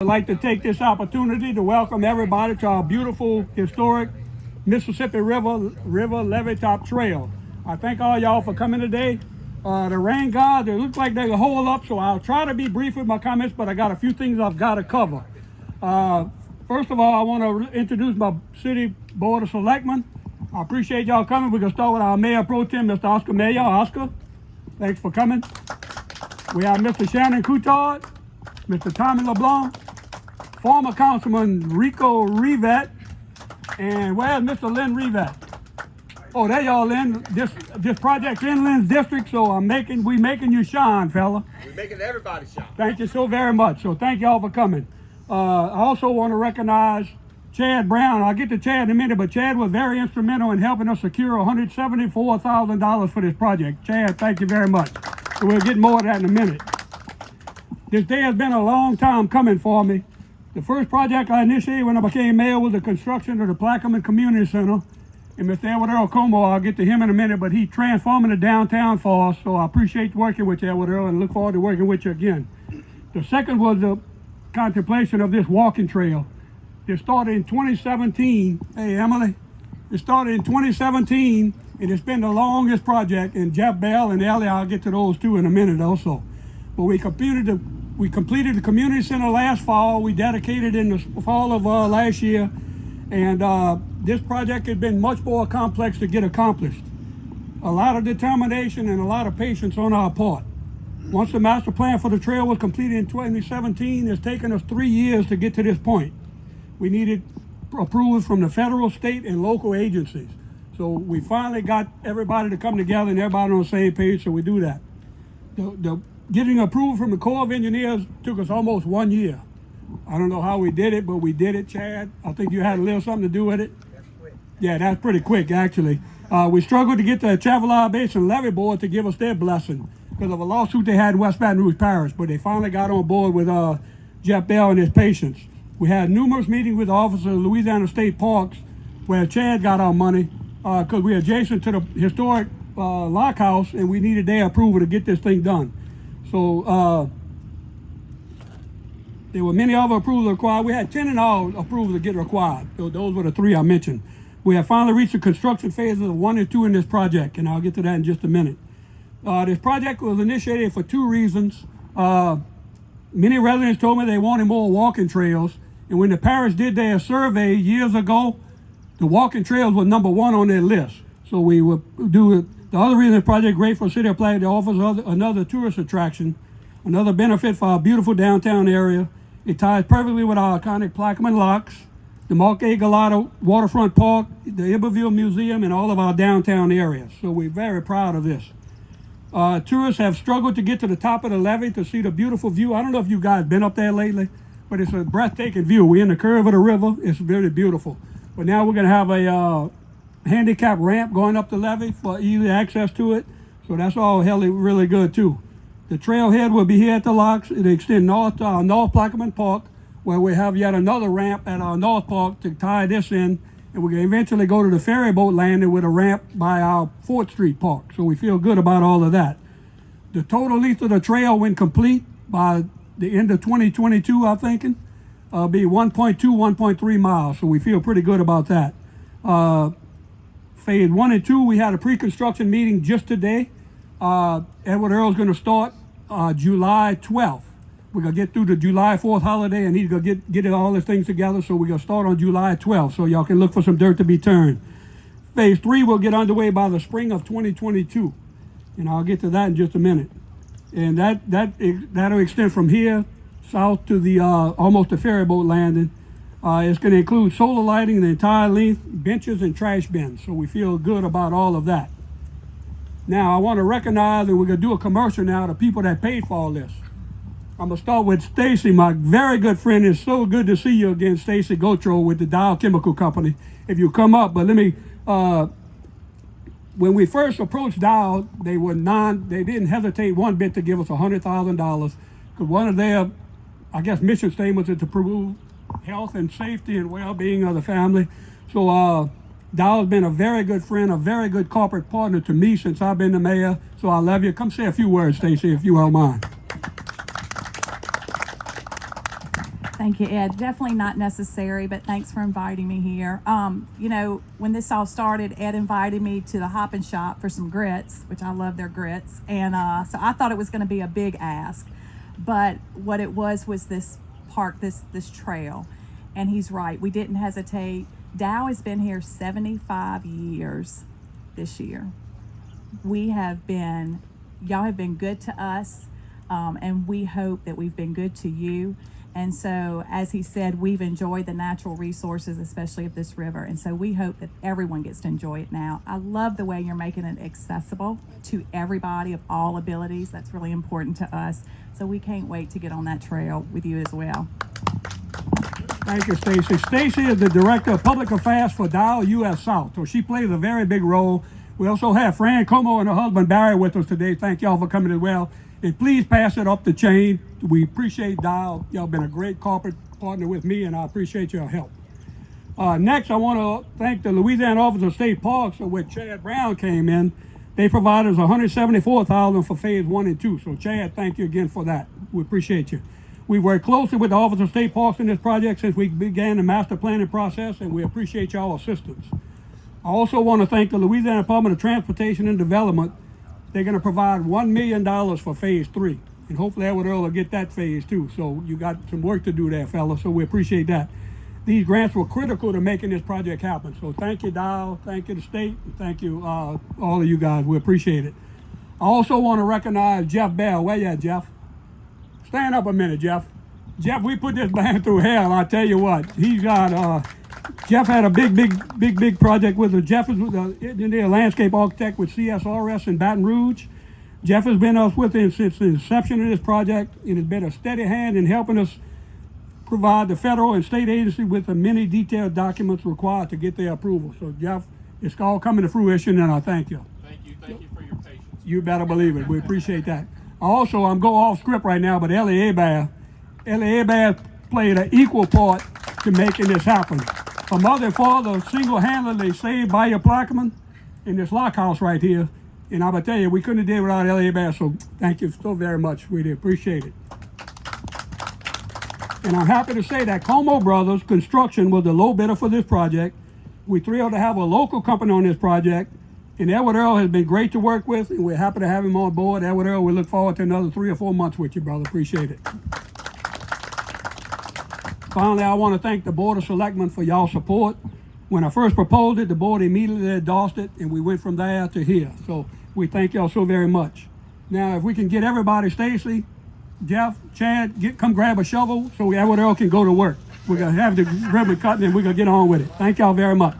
like to take this opportunity to welcome everybody to our beautiful, historic Mississippi River Levee Top Trail. I thank all y'all for coming today. The rain gods, it looks like they can hold up, so I'll try to be brief with my comments, but I got a few things I've got to cover. First of all, I want to introduce my City Board of Selectmen. I appreciate y'all coming. We're going to start with our Mayor Pro Tem, Mr. Oscar Mayor. Oscar, thanks for coming. We have Mr. Shannon Coutard, Mr. Tommy LeBlanc, former Councilman Rico Rivet, and where's Mr. Lynn Rivet? Oh, there y'all, Lynn. This project's in Lynn's district, so we making you shine, fella. We're making everybody shine. Thank you so very much. So thank y'all for coming. I also want to recognize Chad Brown. I'll get to Chad in a minute, but Chad was very instrumental in helping us secure $174,000 for this project. Chad, thank you very much. So we'll get more of that in a minute. This day has been a long time coming for me. The first project I initiated when I became mayor was the construction of the Plaquemine Community Center. And Mr. Edward Earl Como, I'll get to him in a minute, but he's transforming the downtown for us, so I appreciate working with you, Edward Earl, and look forward to working with you again. The second was the contemplation of this walking trail. It started in 2017. Hey, Emily. It started in 2017, and it's been the longest project, and Jeff Bell and Ellie, I'll get to those two in a minute also. But we completed the community center last fall. We dedicated in the fall of last year, and this project has been much more complex to get accomplished. A lot of determination and a lot of patience on our part. Once the master plan for the trail was completed in 2017, it's taken us 3 years to get to this point. We needed approval from the federal, state, and local agencies. So we finally got everybody to come together and everybody on the same page, so we do that. Getting approval from the Corps of Engineers took us almost 1 year. I don't know how we did it, but we did it, Chad. I think you had a little something to do with it. Yeah, that's pretty quick, actually. We struggled to get the Chevalier Basin Levee Board to give us their blessing because of a lawsuit they had in West Baton Rouge Parish, but they finally got on board with Jeff Bell and his patience. We had numerous meetings with the Office of Louisiana State Parks where Chad got our money because we're adjacent to the historic lock house and we needed their approval to get this thing done. So there were many other approvals required. We had 10 in all approvals to get required. So those were the 3 I mentioned. We have finally reached the construction phases of 1 and 2 in this project, and I'll get to that in just a minute. This project was initiated for 2 reasons. Many residents told me they wanted more walking trails, and when the parish did their survey years ago, the walking trails were number 1 on their list. So we would do it. The other reason the project is great for City of Plaquemine, it offers another tourist attraction, another benefit for our beautiful downtown area. It ties perfectly with our iconic Plaquemine locks, the Mark A. Gallardo Waterfront Park, the Iberville Museum, and all of our downtown areas. So we're very proud of this. Tourists have struggled to get to the top of the levee to see the beautiful view. I don't know if you guys been up there lately, but it's a breathtaking view. We're in the curve of the river. It's really beautiful. But now we're going to have a handicap ramp going up the levee for easy access to it. So that's all really good too. The trailhead will be here at the locks. It'll extend north to our North Plaquemine Park, where we have yet another ramp at our North Park to tie this in, and we're going to eventually go to the ferry boat landing with a ramp by our 4th Street Park. So we feel good about all of that. The total length of the trail, when complete by the end of 2022, I'm thinking, be 1.2, 1.3 miles. So we feel pretty good about that. Phase 1 and 2, we had a pre-construction meeting just today. Edward Earl's going to start July 12th. We're going to get through the July 4th holiday, and he's going to get all his things together, so we're going to start on July 12th, so y'all can look for some dirt to be turned. Phase 3 will get underway by the spring of 2022, and I'll get to that in just a minute. And that'll extend from here south to the almost the ferry boat landing. It's going to include solar lighting the entire length, benches, and trash bins, so we feel good about all of that. Now, I want to recognize, and we're going to do a commercial now, the people that paid for all this. I'm going to start with Stacy, my very good friend. It's so good to see you again, Stacy Gotro with the Dow Chemical Company. If you come up, but let me, when we first approached Dow, they didn't hesitate one bit to give us $100,000, because one of their, I guess, mission statements is to promote health and safety and well-being of the family. So Dow has been a very good friend, a very good corporate partner to me since I've been the mayor. So I love you. Come say a few words, Stacy, if you don't mind. Thank you, Ed. Definitely not necessary, but thanks for inviting me here. You know, when this all started, Ed invited me to the Hop and Shop for some grits, which I love their grits, and so I thought it was going to be a big ask, but what it was this park, this trail, and he's right. We didn't hesitate. Dow has been here 75 years this year. Y'all have been good to us, and we hope that we've been good to you. And so, as he said, we've enjoyed the natural resources, especially of this river. And so we hope that everyone gets to enjoy it now. I love the way you're making it accessible to everybody of all abilities. That's really important to us. So we can't wait to get on that trail with you as well. Thank you, Stacy. Stacy is the Director of Public Affairs for Dow US South, so she plays a very big role. We also have Fran Como and her husband Barry with us today. Thank y'all for coming as well. And please pass it up the chain. We appreciate Dow. Y'all been a great corporate partner with me, and I appreciate your help. Next, I want to thank the Louisiana Office of State Parks, where Chad Brown came in. They provided us $174,000 for phase 1 and 2. So Chad, thank you again for that. We appreciate you. We worked closely with the Office of State Parks in this project since we began the master planning process, and we appreciate y'all assistance. I also want to thank the Louisiana Department of Transportation and Development. They're going to provide $1 million for phase 3. And hopefully Edward Earl will get that phase too. So you got some work to do there, fellas. So we appreciate that. These grants were critical to making this project happen. So thank you, Dow. Thank you, the state. And thank you, all of you guys. We appreciate it. I also want to recognize Jeff Bell. Where you at, Jeff? Stand up a minute, Jeff. Jeff, we put this man through hell. I tell you what, he's got. Jeff had a big project with us. Jeff is the landscape architect with CSRS in Baton Rouge. Jeff has been with us since the inception of this project and has been a steady hand in helping us provide the federal and state agency with the many detailed documents required to get their approval. So Jeff, it's all coming to fruition, and I thank you. Thank you for your patience. You better believe it. We appreciate that. Also, I'm going off script right now, but Ellie Hebert played an equal part to making this happen. Her mother and father single-handedly saved Bayou Plaquemine in this lock house right here. And I'm going to tell you, we couldn't have did it without Ellie Hebert, so thank you so very much. Really appreciate it. And I'm happy to say that Como Brothers Construction was the low bidder for this project. We're thrilled to have a local company on this project. And Edward Earl has been great to work with, and we're happy to have him on board. Edward Earl, we look forward to another 3 or 4 months with you, brother. Appreciate it. Finally, I want to thank the Board of Selectmen for y'all support. When I first proposed it, the board immediately endorsed it, and we went from there to here. So we thank y'all so very much. Now, if we can get everybody, Stacy, Jeff, Chad, come grab a shovel so Edward Earl can go to work. We're going to have the ribbon cut, and we're going to get on with it. Thank y'all very much.